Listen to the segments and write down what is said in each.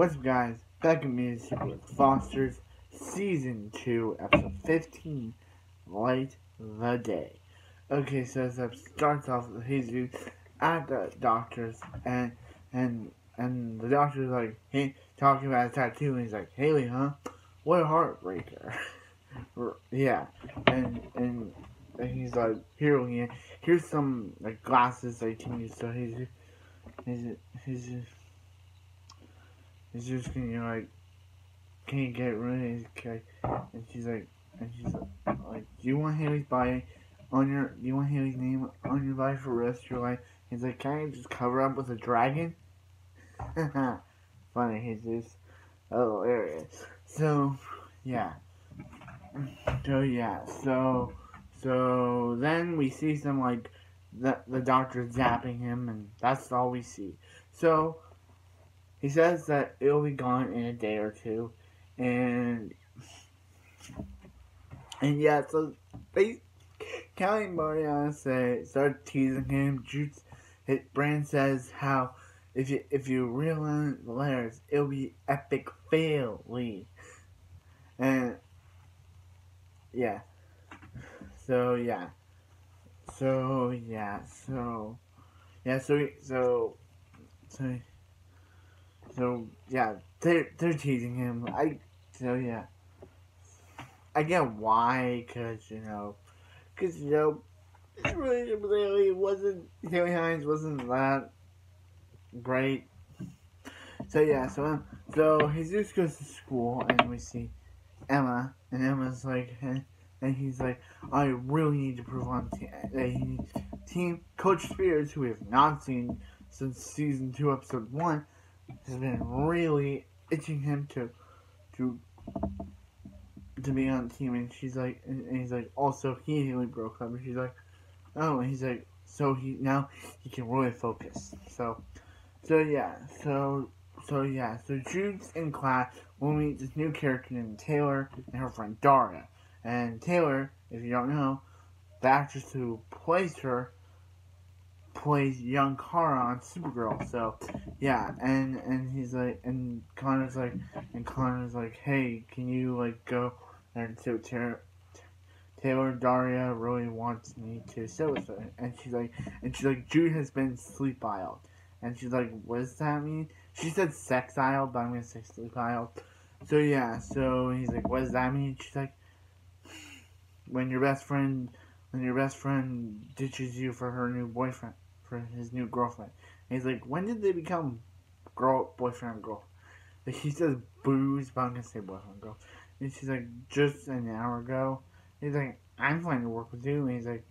What's up, guys? Back at me is with Foster's Season 2, Episode 15, Light the Day. Okay, so this episode starts off with Jesus at the doctor's, and the doctor's like, hey, talking about his tattoo, and he's like, Haley, huh? What a heartbreaker. Yeah, and he's like, here's some like glasses that you can use. So he's just gonna like, can you get rid of his guy? And she's like, do you want Haley's body do you want Haley's name on your body for the rest of your life? He's like, can I just cover up with a dragon? Funny, he's just hilarious. So then we see some like the doctor zapping him, and that's all we see. So he says that it'll be gone in a day or two, and yeah, so Callie and Mariana start teasing him. Brand says how if you realize the letters, it'll be epic fail-ly. And yeah. So they're teasing him. I get why, cause it really wasn't, Haley Hines wasn't that great. So Jesus goes to school, and we see Emma, and Emma's like, and he's like, I really need to prove on team Coach Spears, who we have not seen since season 2, episode 1, has been really itching him to be on the team, and she's like, and he's like, also he and Haley broke up, and she's like, oh, and he's like, so he can really focus. So Jude's in class. We'll meet this new character named Taylor and her friend Daria. And Taylor, if you don't know, the actress who plays her plays young Kara on Supergirl. So yeah, and he's like, and Connor's like, hey, can you like go? And so Taylor Daria really wants me to sit with her, and she's like Jude has been sleep-iled, and she's like, what does that mean? She said sex-iled, but I'm gonna say sleep-iled. So he's like, what does that mean? She's like, when your best friend ditches you for her new boyfriend, for his new girlfriend. And he's like, when did they become boyfriend and girl? Like, he says booze, but I'm gonna say boyfriend and girl. And she's like, just an hour ago. He's like, I'm fine to work with you. And he's like,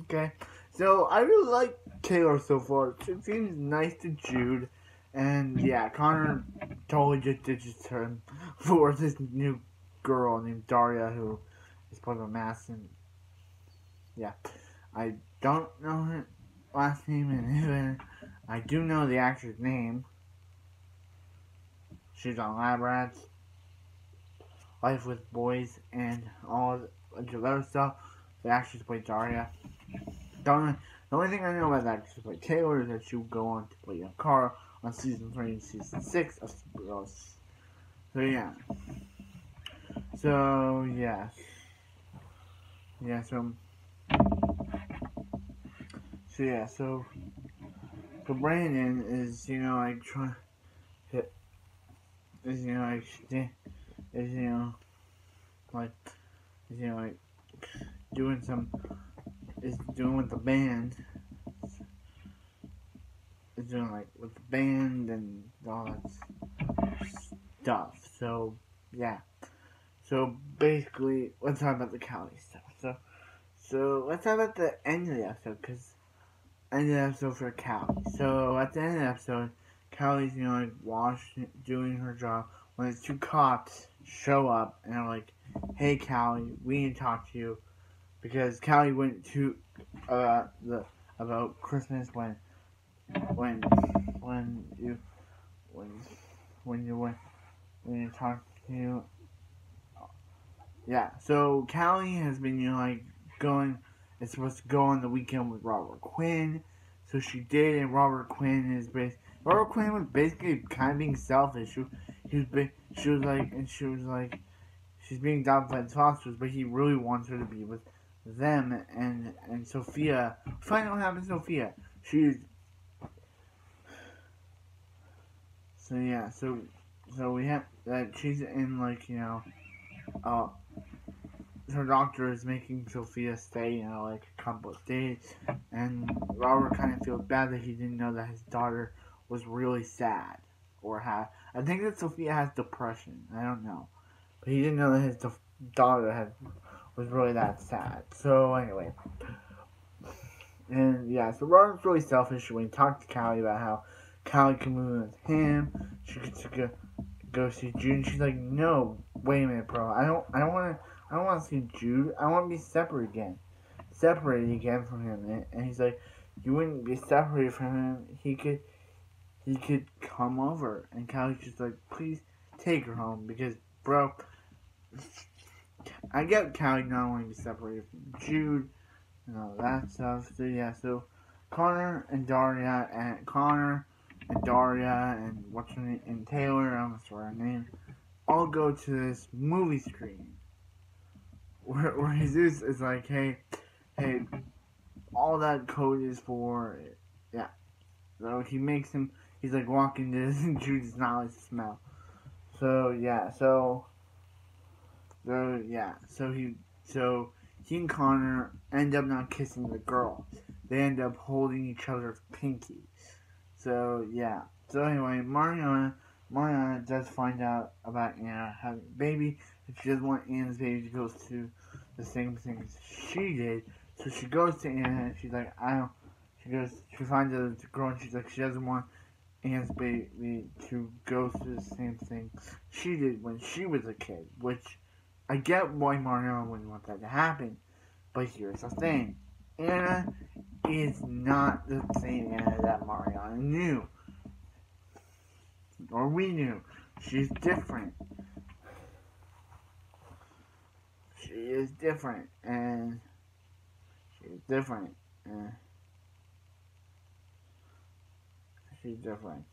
okay. So I really like Taylor so far. She seems nice to Jude. And yeah, Connor totally just ditches him for this new girl named Daria, who is part of a mask. And yeah, I don't know her last name, and I do know the actor's name. She's on Lab Rats, Life with Boys, and all the other stuff. The actress played Daria. The only thing I know about the actress who played Taylor is that she will go on to play young Kara on season 3 and season 6 of Supergirl. So Brandon is doing with the band, with the band and all that stuff. So yeah. So basically, let's talk about the Callie stuff. So let's talk about the end of the episode, because end of the episode for Callie. So at the end of the episode, Callie's doing her job when the two cops show up and are like, hey Callie, we need to talk to you, because Callie went to about Christmas when you talk to you. Yeah, so Callie has been supposed to go on the weekend with Robert Quinn. So she did, and Robert Quinn is Robert Quinn was basically kind of being selfish. She was like, and she was like, she's being adopted by the fosters, but he really wants her to be with them. And Sophia, find out what happened to Sophia. She's so yeah, so we have that she's in like uh her doctor is making Sophia stay, like a couple of days, and Robert kind of feels bad that he didn't know that his daughter was really sad, or had. I think that Sophia has depression. I don't know, but he didn't know that his daughter was really that sad. So anyway, and yeah, so Robert's really selfish when he talked to Callie about how Callie can move with him. She could go see Jude. And she's like, no, wait a minute, bro. I don't want to see Jude. I want to be separated again from him. And he's like, you wouldn't be separated from him. He could come over. And Callie's just like, please take her home because, bro, I get Callie not wanting to be separated from Jude. That stuff. So yeah, so Connor and Daria and what's her name, and Taylor, I almost forgot her name, all go to this movie screening where Jesus is like, hey, all that code is for, yeah. So he's like walking this, and Jude does not like the smell. So yeah, so he and Connor end up not kissing the girl. They end up holding each other's pinky. So yeah. So anyway, Mariana does find out about Anna having a baby, and she doesn't want Anna's baby to go through the same things she did. So she goes to Anna, and she's like, she finds out it's a girl, and she's like, she doesn't want Anna's baby to go through the same thing she did when she was a kid, which I get why Mariana wouldn't want that to happen, but here's the thing. Anna is not the same Anna that Mariana knew. Or we knew. She's different. She is different. And she's different. And she's different.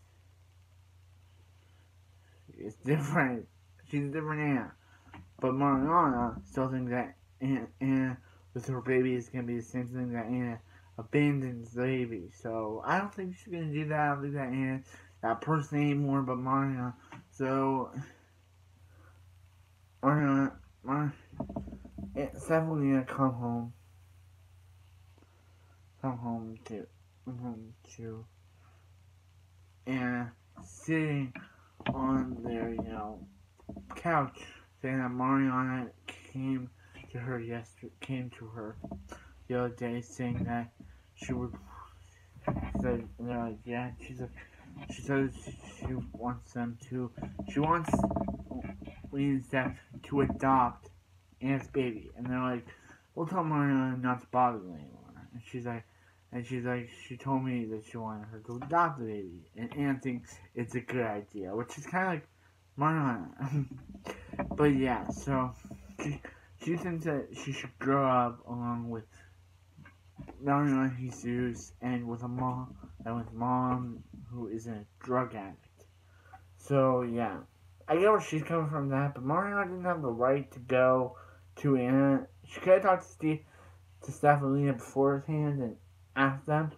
She's different. She's a different Anna. But Mariana still thinks that Anna with her baby is going to be the same thing that Anna abandons the baby. So I don't think she's going to do that. I don't think that Anna's that person anymore, but Mariana. So Mariana, it's definitely going to come home to Anna sitting on their, couch, saying that Mariana came to her the other day, saying that she would. She says she wants them to. She wants Lee and Steph to adopt Anna's baby, and they're like, "We'll tell Mariana not to bother them anymore." And she's like, she told me that she wanted her to adopt the baby, and Anna thinks it's a good idea, which is kind of like Mariana. But yeah, so she thinks that she should grow up along with Mariana Jesus and with mom who is a drug addict. So yeah, I get where she's coming from that, but Mariana didn't have the right to go to Anna. She could have talked to Steph and Lena beforehand and asked them,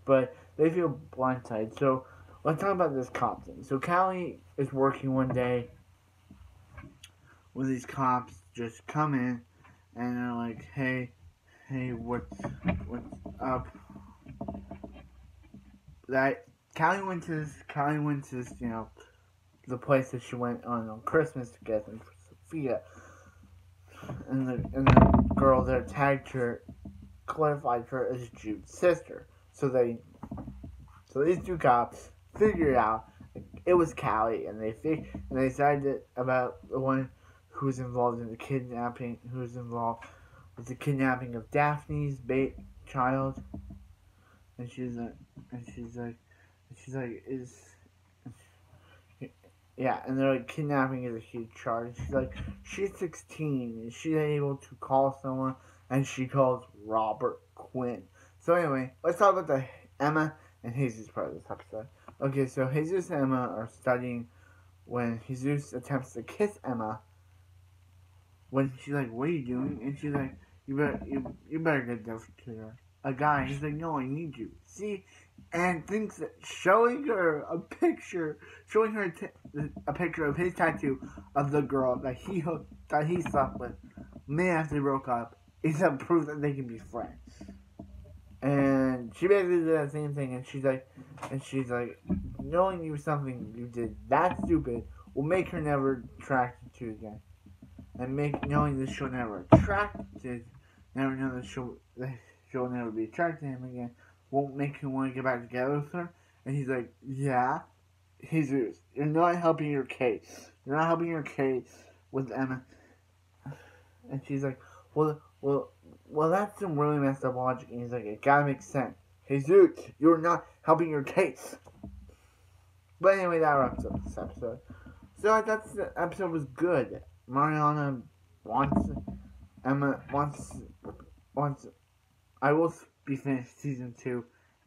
but they feel blindsided. So let's talk about this cop thing. So Callie is working one day when these cops just come in and they're like, hey, what's up? That Callie went to this, the place that she went on Christmas together for Sophia, and the girl there tagged her, clarified her as Jude's sister. So these two cops figured out it was Callie, and they decided about the one who was involved in the kidnapping, who was involved with the kidnapping of Daphne's child, and she's like, yeah, and they're like, kidnapping is a huge charge. She's like, she's 16, and she's able to call someone, and she calls Robert Quinn. So anyway, let's talk about the Emma and Jesus part of this episode. Okay, so Jesus and Emma are studying when Jesus attempts to kiss Emma. When she's like, "What are you doing?" and she's like, "You better get that to her." A guy, he's like, "No, I need you." See, and thinks that showing her a picture of his tattoo of the girl that he slept with, after they broke up, is a proof that they can be friends. And she basically did that same thing, and she's like, knowing you something you did that stupid will make her never attracted to you again. And knowing that she'll never know that she'll never be attracted to him again, won't make him want to get back together with her. And he's like, yeah, Jesus, you're not helping your case. You're not helping your case with Emma. And she's like, well, that's some really messed up logic. And he's like, it gotta make sense. Jesus, you're not helping your case. But anyway, that wraps up this episode. So I thought the episode was good. Mariana wants Emma wants. I will be finished season 2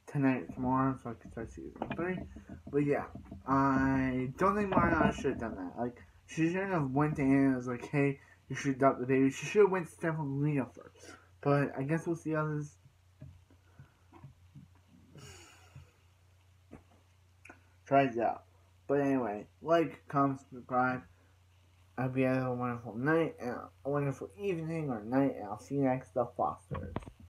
tonight, tomorrow, so I can start season 3. But yeah, I don't think Mariana should have done that. Like, she shouldn't have went to Anna and was like, "Hey, you should adopt the baby." She should have went to Stephanina first. But I guess we'll see how this tries out. But anyway, like, comment, subscribe. I hope you have a wonderful night, and a wonderful evening or night, and I'll see you next, The Fosters.